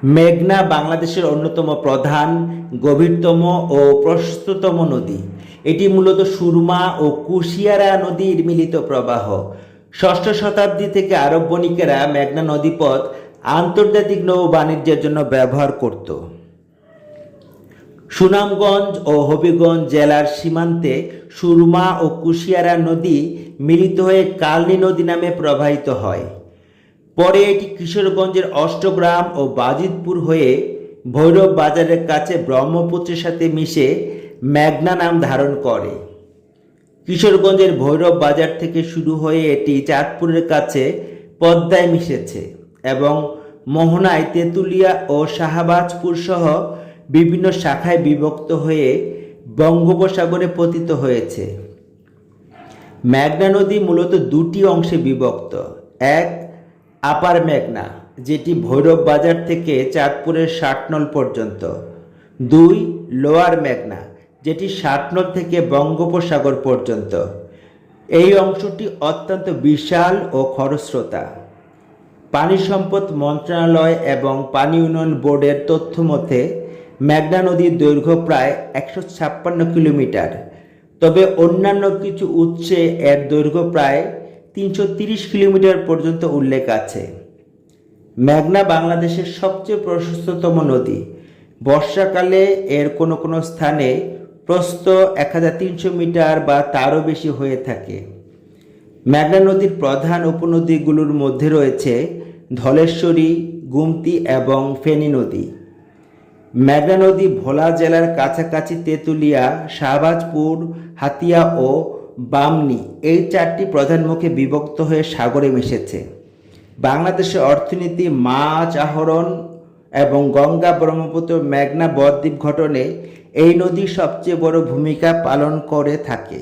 মেঘনা বাংলাদেশের অন্যতম প্রধান, গভীরতম ও প্রশস্ততম নদী। এটি মূলত সুরমা ও কুশিয়ারা নদীর মিলিত প্রবাহ। ষষ্ঠ শতাব্দী থেকে আরব বণিকেরা মেঘনা নদীপথ আন্তর্জাতিক নৌ বাণিজ্যের জন্য ব্যবহার করত। সুনামগঞ্জ ও হবিগঞ্জ জেলার সীমান্তে সুরমা ও কুশিয়ারা নদী মিলিত হয়ে কালনী নদী নামে প্রবাহিত হয়। পরে এটি কিশোরগঞ্জের অষ্টগ্রাম ও বাজিতপুর হয়ে ভৈরব বাজারের কাছে ব্রহ্মপুত্রের সাথে মিশে মেঘনা নাম ধারণ করে। কিশোরগঞ্জের ভৈরব বাজার থেকে শুরু হয়ে এটি চাঁদপুরের কাছে পদ্মায় মিশেছে এবং মোহনায়, তেঁতুলিয়া ও শাহবাজপুর সহ বিভিন্ন শাখায় বিভক্ত হয়ে বঙ্গোপসাগরে পতিত হয়েছে। মেঘনা নদী মূলত দুটি অংশে বিভক্ত। এক, আপার মেঘনা, যেটি ভৈরব বাজার থেকে চাঁদপুরের ষাটনল পর্যন্ত। দুই, লোয়ার মেঘনা, যেটি ষাটনল থেকে বঙ্গোপসাগর পর্যন্ত। এই অংশটি অত্যন্ত বিশাল ও খরস্রোতা। পানি সম্পদ মন্ত্রণালয় এবং পানি উন্নয়ন বোর্ডের তথ্য মতে মেঘনা নদীর দৈর্ঘ্য প্রায় 156 কিলোমিটার, তবে অন্যান্য কিছু উৎসে এর দৈর্ঘ্য প্রায় 330 কিলোমিটার পর্যন্ত উল্লেখ আছে। মেঘনা বাংলাদেশের সবচেয়ে প্রশস্ততম নদী। বর্ষাকালে এর কোনো কোনো স্থানে প্রস্থ 1300 মিটার বা তারও বেশি হয়ে থাকে। মেঘনা নদীর প্রধান উপনদীগুলোর মধ্যে রয়েছে ধলেশ্বরী, গুমতি এবং ফেনী নদী। মেঘনা নদী ভোলা জেলার কাছাকাছি তেঁতুলিয়া, শাহবাজপুর, হাতিয়া ও বামনী এই চারটি প্রধান মুখে বিভক্ত হয়ে সাগরে মিশেছে। বাংলাদেশের অর্থনীতি, মাছ আহরণ এবং গঙ্গা ব্রহ্মপুত্র মেঘনা বদ্বীপ গঠনে এই নদী সবচেয়ে বড় ভূমিকা পালন করে থাকে।